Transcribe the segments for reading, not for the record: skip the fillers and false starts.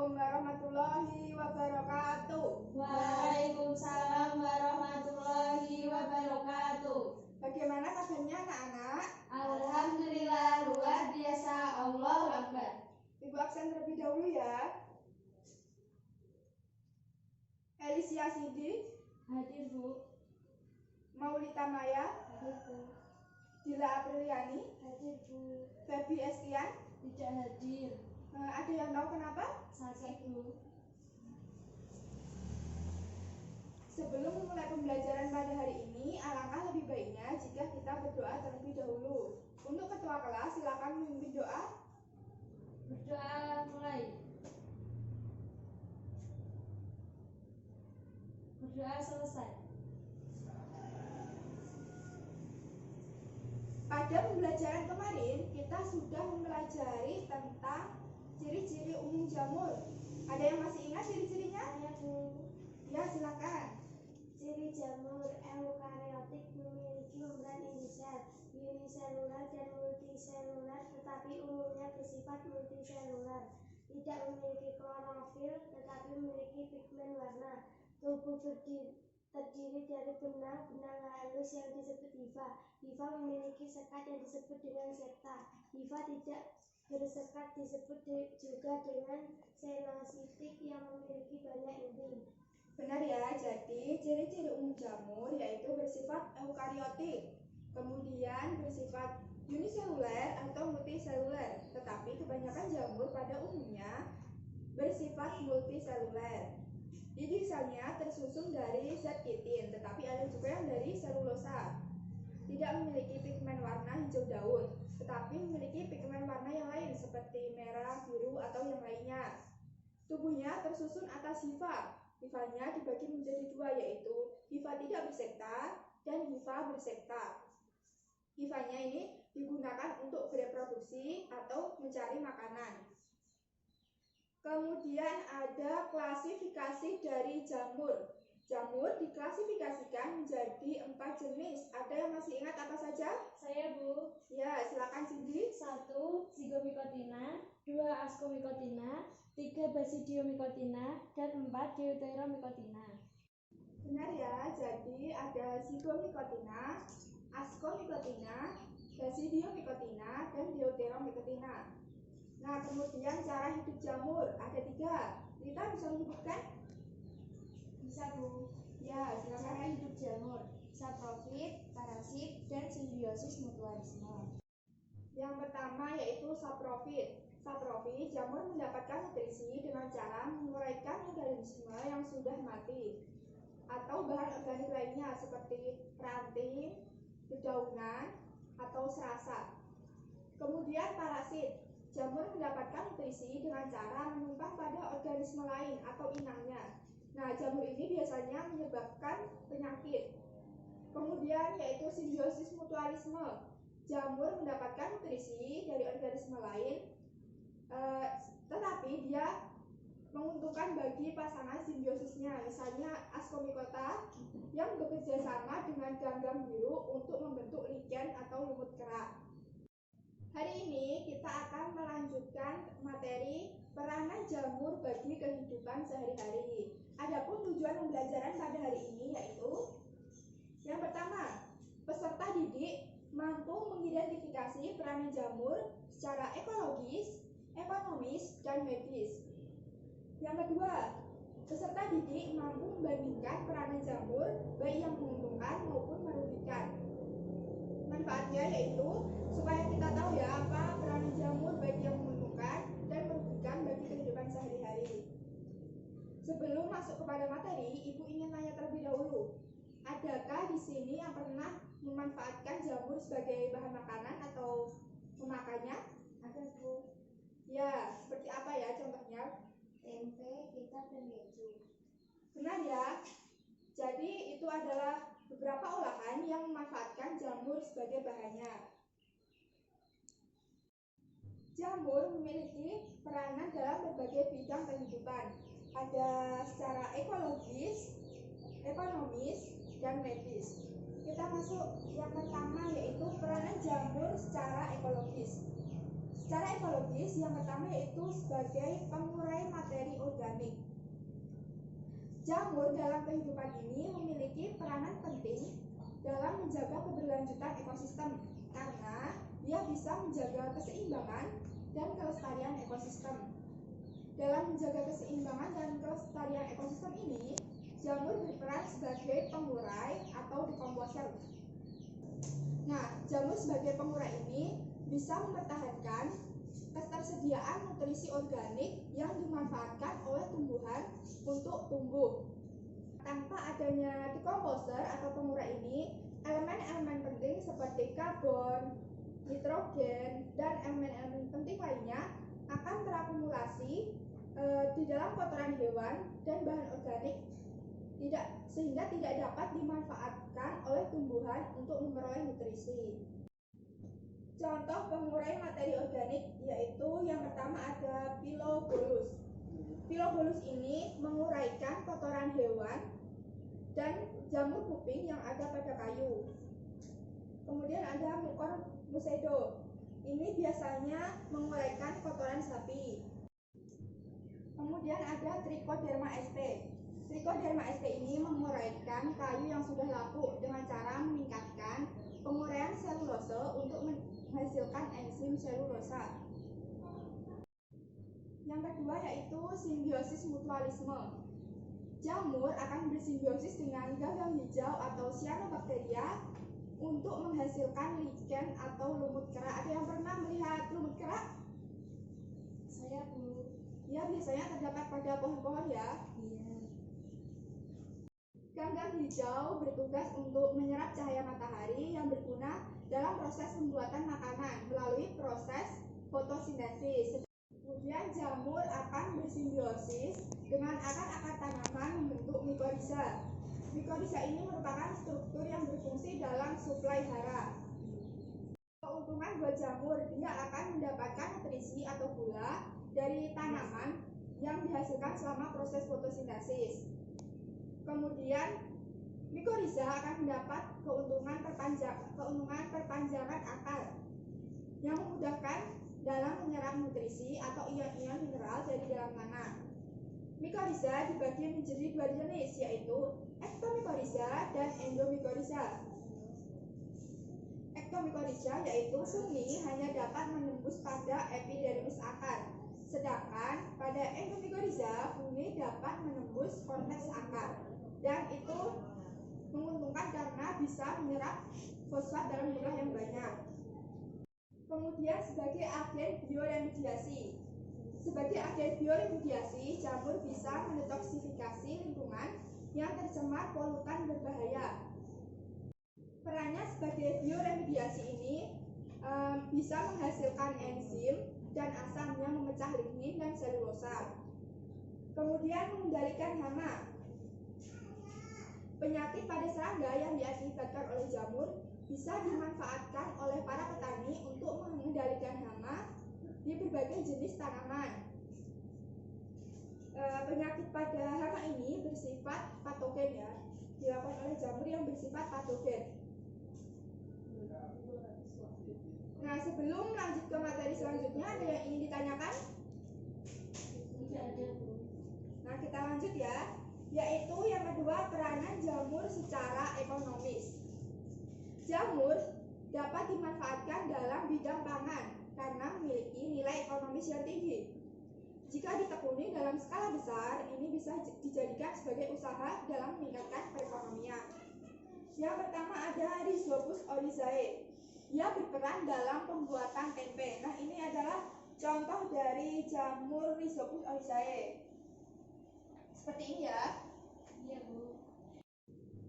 Assalamualaikum warahmatullahi wabarakatuh. Waalaikumsalam warahmatullahi wabarakatuh. Bagaimana kabarnya anak-anak? Alhamdulillah luar biasa. Allahu Akbar. Ibu absen terlebih dahulu ya. Elisia Sidi, Hadir Bu. Maulita Maya, Hadir Bu. Dila Apriliani, Hadir Bu. Febi Estian. Tidak hadir. Ada yang tahu kenapa? Sakit Bu. Sebelum memulai pembelajaran pada hari ini, alangkah lebih baiknya jika kita berdoa terlebih dahulu. Untuk ketua kelas, silakan memimpin doa. Berdoa mulai. Berdoa selesai. Pada pembelajaran kemarin, kita sudah mempelajari tentang ciri-ciri umum jamur. Ada yang masih ingat ciri-cirinya? Saya Bu. Ya, silakan. Ciri jamur eukariotik memiliki membran indisel, uniselular dan multiselular, tetapi umumnya bersifat multiselular. Tidak memiliki klorofil, tetapi memiliki pigmen warna. Tubuh terdiri dari benang halus yang disebut hifa. Hifa memiliki sekat yang disebut dengan septa. Hifa tidak bersekat disebut juga dengan senositik yang memiliki banyak inti. Benar ya, jadi ciri-ciri umum jamur yaitu bersifat eukariotik, kemudian bersifat uniseluler atau multiseluler, tetapi kebanyakan jamur pada umumnya bersifat multiseluler. Jadi selnya tersusun dari zat kitin, tetapi ada juga yang dari selulosa. Tidak memiliki pigmen warna hijau daun, tetapi memiliki pigmen warna yang lain seperti merah, biru, atau yang lainnya. Tubuhnya tersusun atas hifa. Hifanya dibagi menjadi dua, yaitu hifa tidak bersekta dan hifa bersekta. Hifanya ini digunakan untuk bereproduksi atau mencari makanan. Kemudian ada klasifikasi dari jamur. Jamur diklasifikasikan menjadi 4 jenis. Ada yang masih ingat apa saja? Saya Bu. Ya, silakan Cindy. 1. Zigomycotina, 2. Ascomycotina, 3. Basidiomycotina, dan 4. Deuteromycotina. Benar ya, jadi ada Zigomycotina, Ascomycotina, Basidiomycotina, dan Deuteromycotina. Nah, kemudian cara hidup jamur ada 3. Rita bisa menyebutkan? Bisa Bu. Ya, silakan. Cara hidup jamur: saprofit, parasit, dan simbiosis mutualisme. Yang pertama yaitu saprofit. Saprofit, jamur mendapatkan nutrisi dengan cara menguraikan organisme yang sudah mati atau bahan organik lainnya seperti ranting, dedaunan, atau serasa. Kemudian parasit, jamur mendapatkan nutrisi dengan cara menumpang pada organisme lain atau inangnya. Nah, jamur ini biasanya menyebabkan penyakit. Kemudian yaitu simbiosis mutualisme, jamur mendapatkan nutrisi dari organisme lain, tetapi dia menguntungkan bagi pasangan simbiosisnya. Misalnya Ascomycota yang bekerja sama dengan ganggang biru untuk membentuk lichen atau lumut kerak. Hari ini kita akan melanjutkan materi peranan jamur bagi kehidupan sehari-hari. Adapun tujuan pembelajaran pada hari ini yaitu yang pertama, peserta didik mampu mengidentifikasi peranan jamur secara ekologis, ekonomis, dan medis. Yang kedua, peserta didik mampu membandingkan peranan jamur baik yang menguntungkan maupun merugikan. Manfaatnya yaitu supaya kita tahu ya apa peranan jamur baik yang menguntungkan dan merugikan bagi kehidupan sehari-hari. Sebelum masuk kepada materi, Ibu ingin tanya terlebih dahulu. Adakah di sini yang pernah memanfaatkan jamur sebagai bahan makanan atau memakannya? Ada Bu. Ya, seperti apa ya contohnya? Tempe, kecap, dan keju. Benar ya. Jadi itu adalah beberapa olahan yang memanfaatkan jamur sebagai bahannya. Jamur memiliki peranan dalam berbagai bidang kehidupan. Ada secara ekologis, ekonomis, dan medis. Kita masuk yang pertama yaitu peranan jamur secara ekologis. Secara ekologis, yang pertama yaitu sebagai pengurai materi organik. Jamur dalam kehidupan ini memiliki peranan penting dalam menjaga keberlanjutan ekosistem karena dia bisa menjaga keseimbangan dan kelestarian ekosistem. Dalam menjaga keseimbangan dan kelestarian ekosistem ini, jamur berperan sebagai pengurai atau decomposer. Nah, jamur sebagai pengurai ini bisa mempertahankan ketersediaan nutrisi organik yang dimanfaatkan oleh tumbuhan untuk tumbuh. Tanpa adanya decomposer atau pengurai ini, elemen-elemen penting seperti karbon, nitrogen, dan elemen-elemen penting lainnya akan terakumulasi di dalam kotoran hewan dan bahan organik sehingga tidak dapat dimanfaatkan oleh tumbuhan untuk memperoleh nutrisi. Contoh pengurai materi organik yaitu yang pertama ada Pilobolus. Pilobolus ini menguraikan kotoran hewan dan jamur kuping yang ada pada kayu. Kemudian ada Mucor Mucedo. Ini biasanya menguraikan kotoran sapi. Kemudian ada Trichoderma sp. Trichoderma sp ini menguraikan kayu yang sudah lapuk dengan cara meningkatkan penguraian selulose untuk menghasilkan enzim selulosa. Yang kedua yaitu simbiosis mutualisme. Jamur akan bersimbiosis dengan gagang hijau atau cyanobacteria untuk menghasilkan lichen atau lumut kerak. Ada yang pernah melihat lumut kerak? Saya Bu. Ya, biasanya terdapat pada pohon-pohon ya. Iya. Gagang hijau bertugas untuk menyerap cahaya matahari yang berguna dalam proses pembuatan makanan melalui proses fotosintesis. Kemudian jamur akan bersimbiosis dengan akar-akar tanaman membentuk mikoriza. Mikoriza ini merupakan struktur yang berfungsi dalam suplai hara. Keuntungan buat jamur, dia akan mendapatkan nutrisi atau gula dari tanaman yang dihasilkan selama proses fotosintesis. Kemudian mikoriza akan mendapat keuntungan perpanjangan akar yang memudahkan dalam menyerap nutrisi atau ion-ion mineral dari dalam tanah. Mikoriza dibagi menjadi dua jenis, yaitu ektomikoriza dan endomikoriza. Ektomikoriza yaitu fungni hanya dapat menembus pada epidermis akar, sedangkan pada endomikoriza fungni dapat menembus korteks akar, dan itu menguntungkan karena bisa menyerap fosfat dalam jumlah yang banyak. Kemudian sebagai agen bioremediasi. Sebagai agen bioremediasi, jamur bisa mendetoksifikasi lingkungan yang tercemar polutan berbahaya. Perannya sebagai bioremediasi ini bisa menghasilkan enzim dan asam yang memecah lignin dan selulosa. Kemudian mengendalikan hama. Penyakit pada serangga yang diakibatkan oleh jamur bisa dimanfaatkan oleh para petani untuk mengendalikan hama di berbagai jenis tanaman. Penyakit pada hama ini bersifat patogen ya, dilakukan oleh jamur yang bersifat patogen. Nah, sebelum lanjut ke materi selanjutnya, ada yang ingin ditanyakan? Tidak ada Bu. Nah, kita lanjut ya, yaitu yang kedua peranan jamur secara ekonomis. Jamur dapat dimanfaatkan dalam bidang pangan karena memiliki nilai ekonomis yang tinggi. Jika ditekuni dalam skala besar, ini bisa dijadikan sebagai usaha dalam meningkatkan perekonomian. Yang pertama ada Rhizopus oryzae. Dia berperan dalam pembuatan tempe. Nah, ini adalah contoh dari jamur Rhizopus oryzae. Seperti ini ya. Iya Bu.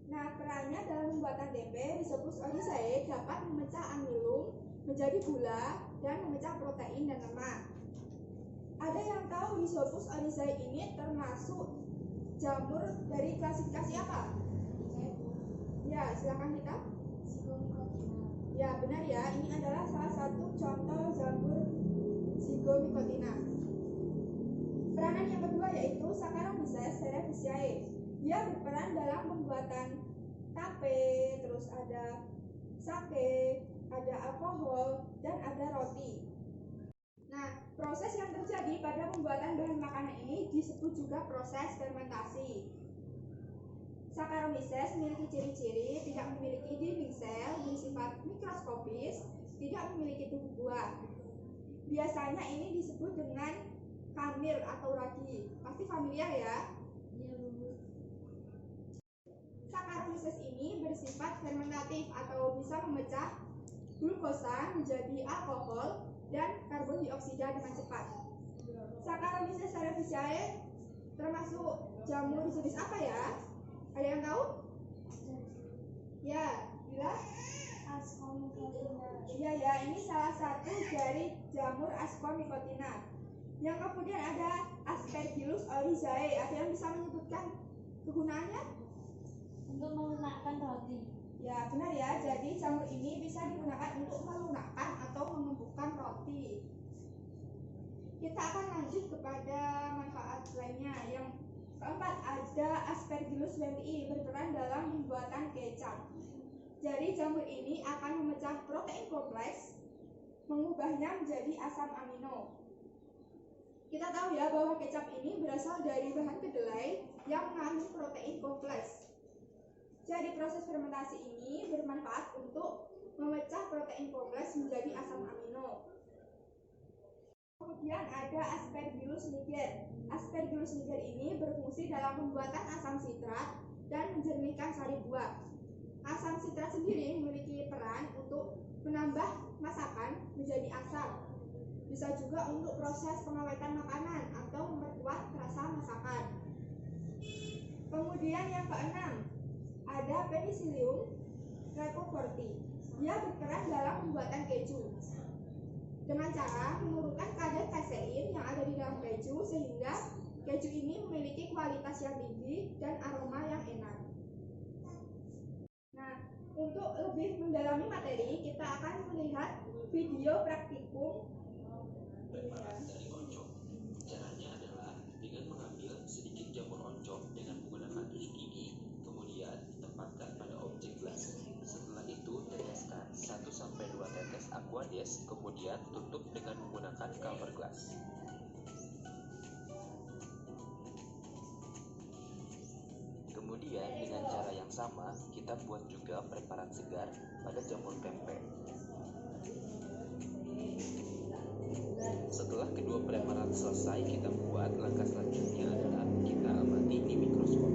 Nah, perannya dalam pembuatan tempe, Rhizopus oryzae dapat memecah amilum menjadi gula dan memecah protein dan lemak. Ada yang tahu Rhizopus oryzae ini termasuk jamur dari klasifikasi apa? Saya Bu. Ya, silakan kita. Zygomycotina. Ya, benar ya. Ini adalah salah satu contoh jamur Zygomycotina. Peranan yang kedua yaitu Saccharomyces cerevisiae. Dia berperan dalam pembuatan tape, terus ada sake, ada alkohol, dan ada roti. Proses yang terjadi pada pembuatan bahan makanan ini disebut juga proses fermentasi. Saccharomyces memiliki ciri-ciri tidak memiliki dinding sel, bersifat mikroskopis, tidak memiliki tubuh buah. Biasanya ini disebut dengan kamir atau ragi. Pasti familiar ya? Saccharomyces ini bersifat fermentatif atau bisa memecah glukosa menjadi alkohol dan karbon dioksida dengan cepat. Saccharomyces cerevisiae termasuk jamur jenis apa ya? Ada yang tahu? Ya, bila? Iya ya, ini salah satu dari jamur Ascomycotina. Yang kemudian ada Aspergillus oryzae. Ada yang bisa menyebutkan kegunaannya? Untuk melunakkan roti. Ya, benar ya. Jadi jamur ini bisa digunakan untuk melunakkan atau menumbuhkan roti. Kita akan lanjut kepada manfaat lainnya. Yang keempat ada Aspergillus lenti berperan dalam pembuatan kecap. Jadi jamur ini akan memecah protein kompleks, mengubahnya menjadi asam amino. Kita tahu ya bahwa kecap ini berasal dari bahan kedelai yang mengandung protein kompleks. Jadi proses fermentasi ini bermanfaat untuk memecah protein kompleks menjadi asam amino. Kemudian ada Aspergillus niger. Aspergillus niger ini berfungsi dalam pembuatan asam sitrat dan menjernihkan sari buah. Asam sitrat sendiri memiliki peran untuk menambah masakan menjadi asam. Bisa juga untuk proses pengawetan makanan atau memperkuat rasa masakan. Kemudian yang keenam ada Penicillium recurrenti. Dia berperan dalam pembuatan keju dengan cara menurunkan kadar kasein yang ada di dalam keju sehingga keju ini memiliki kualitas yang tinggi dan aroma yang enak. Nah, untuk lebih mendalami materi kita akan melihat video praktikum. Preparat dari oncom. Caranya adalah dengan mengambil sedikit jamur oncom dengan menggunakan tusuk gigi, kemudian tempatkan pada objek gelas. Setelah itu teteskan 1-2 tetes aquades, kemudian tutup dengan menggunakan cover gelas. Kemudian dengan cara yang sama kita buat juga preparat segar pada jamur pempek. Setelah kedua preparat selesai kita buat, langkah selanjutnya adalah kita amati di mikroskop.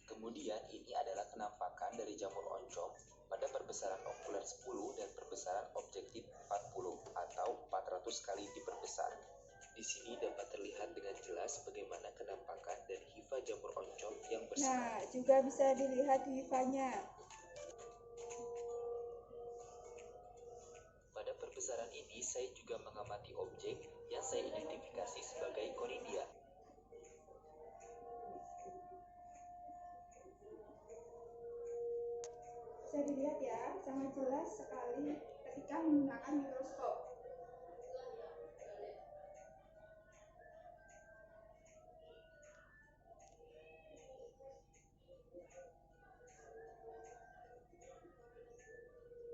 Kemudian ini adalah penampakan dari jamur oncom pada perbesaran okuler 10 dan perbesaran objektif 40 atau 400 kali diperbesar. Di sini dapat terlihat dengan jelas bagaimana kenampakan dari hifa jamur oncom yang bersinar. Nah, juga bisa dilihat hifanya. Pada perbesaran ini saya juga mengamati objek yang saya identifikasi sebagai conidia. Bisa dilihat ya, sangat jelas sekali ketika menggunakan mikroskop.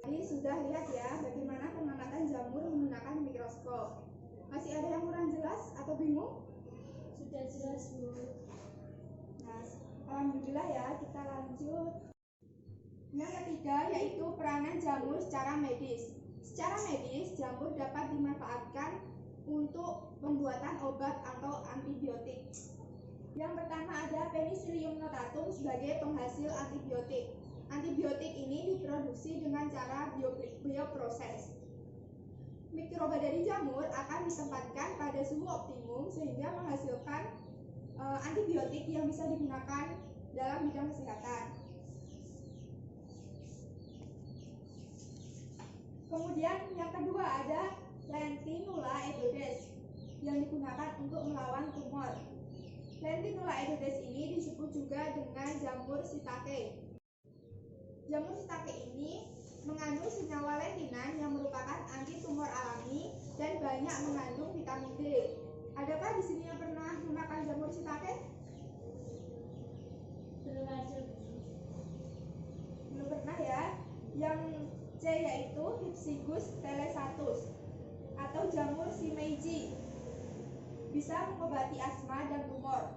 Tadi sudah lihat ya bagaimana pengamatan jamur menggunakan mikroskop. Masih ada yang kurang jelas atau bingung? Sudah jelas, Bu. Nah, alhamdulillah ya, kita lanjut. Yang ketiga yaitu peranan jamur secara medis. Secara medis, jamur dapat dimanfaatkan untuk pembuatan obat atau antibiotik. Yang pertama ada Penicillium notatum sebagai penghasil antibiotik. Antibiotik ini diproduksi dengan cara bioproses. Mikroba dari jamur akan ditempatkan pada suhu optimum sehingga menghasilkan antibiotik yang bisa digunakan dalam bidang kesehatan. Kemudian yang kedua ada Lentinula edodes yang digunakan untuk melawan tumor. Lentinula edodes ini disebut juga dengan jamur shiitake. Jamur shiitake ini mengandung senyawa lentinan yang merupakan anti tumor alami dan banyak mengandung vitamin D. Adakah di sini yang pernah memakan jamur shiitake? Belum ada. Belum pernah ya. Yang C yaitu Hypsigus telesatus atau jamur shimeji. bisa mengobati asma dan tumor.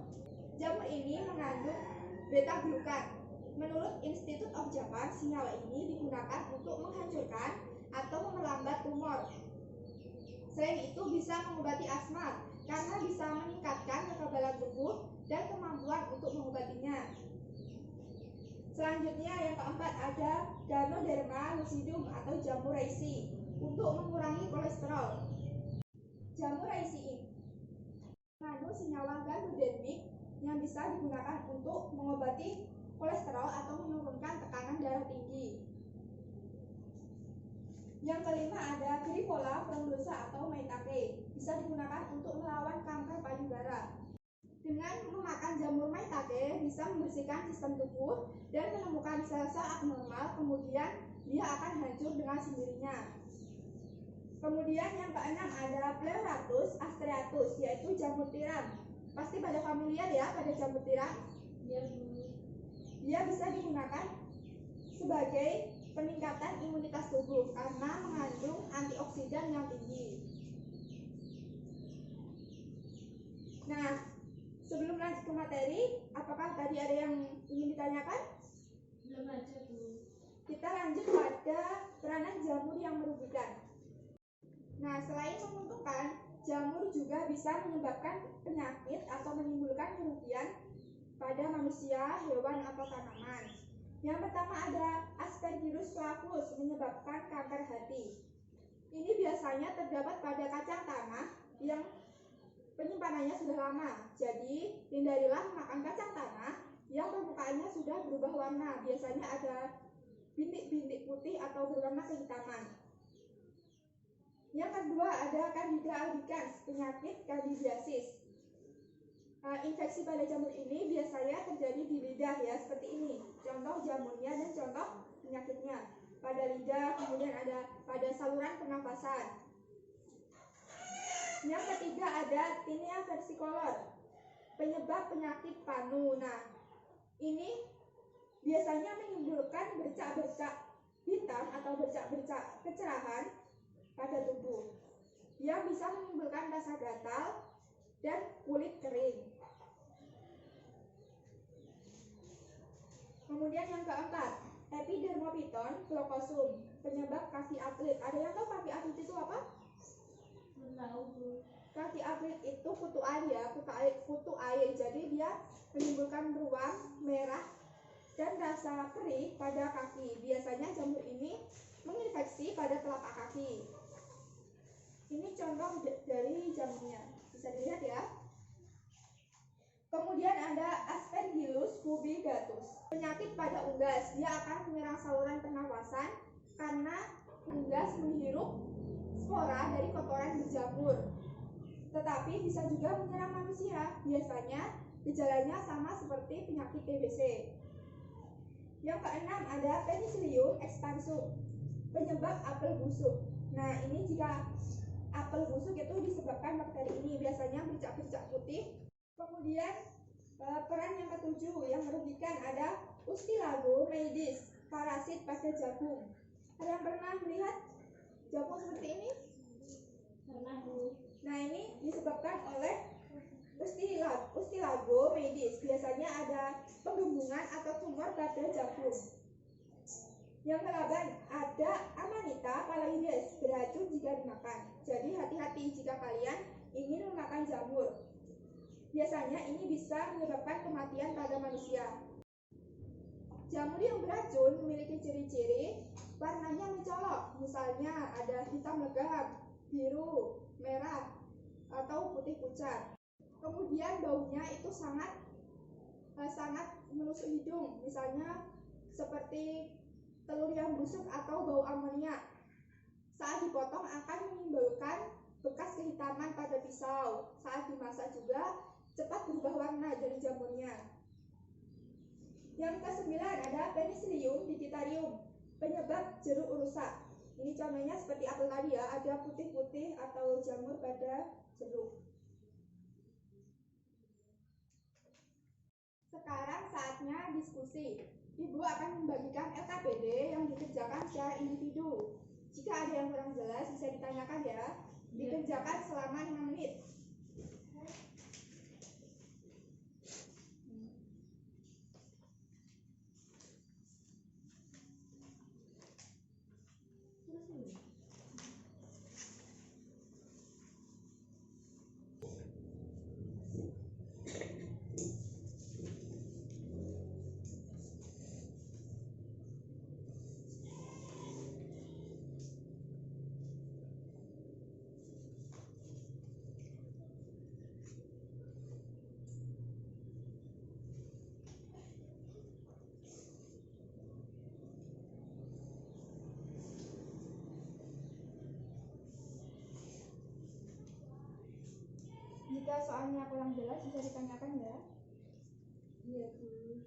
Jamur ini mengandung beta-glukan. Menurut Institute of Japan, senyawa ini digunakan untuk menghancurkan atau memelambat tumor. Selain itu bisa mengobati asma karena bisa meningkatkan kekebalan tubuh dan kemampuan untuk mengobatinya. Selanjutnya yang keempat ada Ganoderma lucidum atau jamur reishi untuk mengurangi kolesterol. Jamur reishi ini mengandung senyawa ganodermik yang bisa digunakan untuk mengobati kolesterol atau menurunkan tekanan darah tinggi. Yang kelima ada Grifola frondosa atau maitake, bisa digunakan untuk melawan kanker payudara. Dengan memakan jamur maitake bisa membersihkan sistem tubuh dan menemukan sel-sel abnormal, kemudian dia akan hancur dengan sendirinya. Kemudian yang keenam ada Pleuratus astreatus, yaitu jamur tiram. Pasti pada familiar ya pada jamur tiram? Dia bisa digunakan sebagai peningkatan imunitas tubuh karena mengandung antioksidan yang tinggi. Nah, sebelum lanjut ke materi, apakah tadi ada yang ingin ditanyakan? Belum aja, Bu. Kita lanjut pada peranan jamur yang merugikan. Nah, selain menguntungkan, jamur juga bisa menyebabkan penyakit atau menimbulkan kerugian pada manusia, hewan, atau tanaman. Yang pertama ada Aspergillus flavus menyebabkan kanker hati. Ini biasanya terdapat pada kacang tanah yang penyimpanannya sudah lama. Jadi, hindarilah makan kacang tanah yang permukaannya sudah berubah warna. Biasanya ada bintik-bintik putih atau berwarna kehitaman. Yang kedua ada Candida albicans, penyakit candidiasis. Infeksi pada jamur ini biasanya terjadi di lidah ya, seperti ini. Contoh jamurnya dan contoh penyakitnya. Pada lidah, kemudian ada pada saluran pernafasan. Yang ketiga ada Tinea versicolor, penyebab penyakit panu. Nah, ini biasanya menimbulkan bercak-bercak hitam atau bercak-bercak kecerahan pada tubuh. Dia bisa menimbulkan rasa gatal dan kulit kering. Kemudian yang keempat, Epidermophyton glaucosum, penyebab kaki atlet. Ada yang tahu kaki atlet itu apa? Tahu, Bu. Kaki atlet itu kutu air ya, kutu air. Jadi dia menimbulkan beruang, merah, dan rasa perih pada kaki. Biasanya jamur ini menginfeksi pada telapak kaki. Ini contoh dari jamurnya, bisa dilihat ya. Kemudian ada Aspergillus fumigatus, penyakit pada unggas. Dia akan menyerang saluran pernafasan karena unggas menghirup spora dari kotoran berjamur. Tetapi bisa juga menyerang manusia. Biasanya gejalanya sama seperti penyakit TBC. Yang keenam ada Penicillium expansum, penyebab apel busuk. Nah, ini jika apel busuk itu disebabkan bakteri ini, biasanya bercak-bercak putih. Kemudian peran yang ketujuh yang merugikan ada Ustilago maydis, parasit pada jagung. Ada yang pernah melihat jagung seperti ini? Pernah, Bu. Nah, ini disebabkan oleh Ustilago maydis. Biasanya ada penggembungan atau tumor pada jagung. Yang ke-8 ada Amanita phalloides, beracun jika dimakan. Jadi hati-hati jika kalian ingin memakan jamur. Biasanya ini bisa menyebabkan kematian pada manusia. Jamur yang beracun memiliki ciri-ciri warnanya mencolok. Misalnya ada hitam legam, biru, merah, atau putih pucat. Kemudian baunya itu sangat menusuk hidung. Misalnya seperti telur yang busuk atau bau amonia. Saat dipotong akan menimbulkan bekas kehitaman pada pisau. Saat dimasak juga cepat berubah warna dari jamurnya. Yang ke-9 ada Penicillium digitarium, penyebab jeruk rusak. Ini contohnya seperti apel tadi ya, ada putih-putih atau jamur pada jeruk. Sekarang saatnya diskusi. Ibu akan membagikan LKPD yang dikerjakan secara individu. Jika ada yang kurang jelas bisa ditanyakan ya. Dikerjakan selama 5 menit. Jika soalnya kurang jelas bisa ditanyakan ya. Iya, Bu.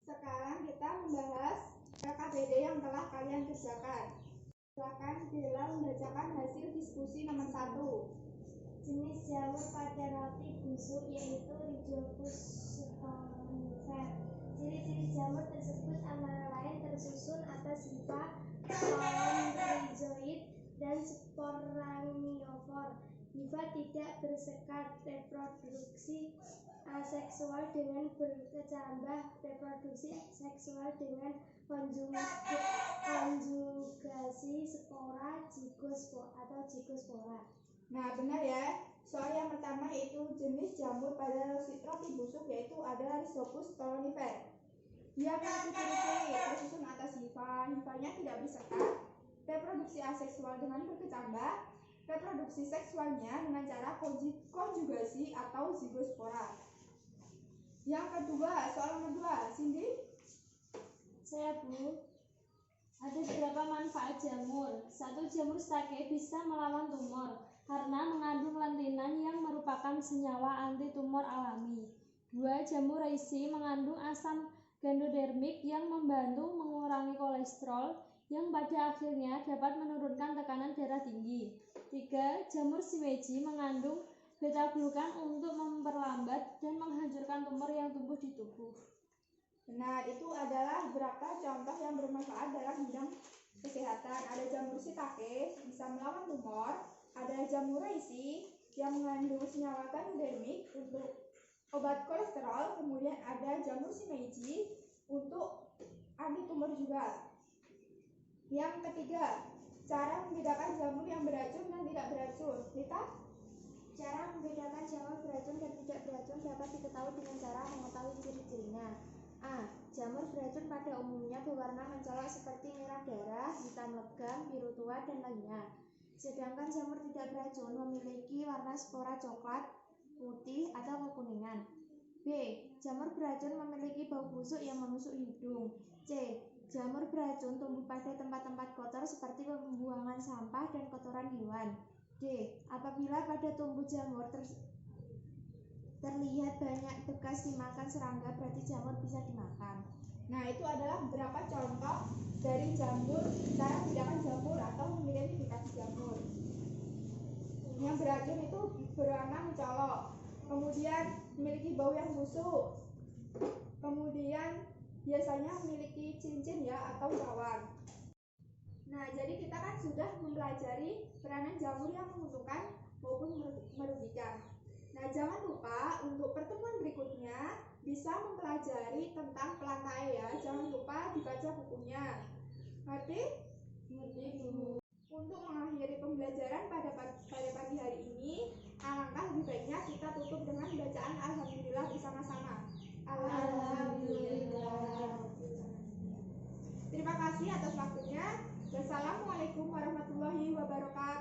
Sekarang kita membahas KKBD yang telah kalian kerjakan. Silakan Bella membacakan hasil diskusi nomor 1. Jenis jamur pada roti busuk yaitu Rhizopus stolonifer. Ciri-ciri jamur tersebut antara lain tersusun atas hifa, kolom rhizoid, dan sporangiopor. Hifa tidak bersekat, reproduksi aseksual dengan berkecambah, reproduksi seksual dengan konjugasi spora, zigospora. Nah, benar ya. Soal yang pertama yaitu jenis jamur pada roti busuk yaitu adalah Rhizopus stolonifer. Dia memiliki ciri-ciri tersusun atas hifa, hifanya tidak bersekat, reproduksi aseksual dengan berkecambah, reproduksi seksualnya dengan cara konjugasi atau zigospora. Yang kedua, soal nomor 2, Cindy. Saya, Bu. Ada beberapa manfaat jamur. 1. Jamur stake bisa melawan tumor karena mengandung lentinan yang merupakan senyawa anti tumor alami. 2. Jamur reishi mengandung asam ganodermik yang membantu mengurangi kolesterol yang pada akhirnya dapat menurunkan tekanan darah tinggi. 3. Jamur shimeji mengandung beta-glukan untuk memperlambat dan menghancurkan tumor yang tumbuh di tubuh. Benar, itu adalah beberapa contoh yang bermanfaat dalam bidang kesehatan. Ada jamur shiitake bisa melawan tumor, ada jamur reishi yang mengandung senyawa ganodermik untuk obat kolesterol, kemudian ada jamur shimeji untuk anti tumor juga. Yang ketiga, cara membedakan jamur yang beracun dan tidak beracun. Rita? Cara membedakan jamur beracun dan tidak beracun dapat diketahui dengan cara mengetahui ciri-cirinya. A. Jamur beracun pada umumnya berwarna mencolok seperti merah darah, hitam legam, biru tua, dan lainnya. Sedangkan jamur tidak beracun memiliki warna spora coklat, putih, atau kekuningan. B. Jamur beracun memiliki bau busuk yang menusuk hidung. C. Jamur beracun tumbuh pada tempat-tempat kotor seperti pembuangan sampah dan kotoran hewan. D. Apabila pada tumbuh jamur terlihat banyak bekas dimakan serangga, berarti jamur bisa dimakan. Nah, itu adalah beberapa contoh dari jamur, cara membedakan jamur atau mengidentifikasi jamur. Yang beracun itu berwarna mencolok, kemudian memiliki bau yang busuk, kemudian biasanya memiliki cincin ya atau cawan. Nah, jadi kita kan sudah mempelajari peranan jamur yang menguntungkan maupun merugikan. Nah, jangan lupa untuk pertemuan berikutnya bisa mempelajari tentang pelantai ya. Jangan lupa dibaca bukunya. Ngerti? Ngerti, Bu. Untuk mengakhiri pembelajaran pada pagi hari ini, alangkah lebih baiknya kita tutup dengan bacaan Alhamdulillah bersama-sama. Alhamdulillah. Terima kasih atas waktunya. Wassalamualaikum warahmatullahi wabarakatuh.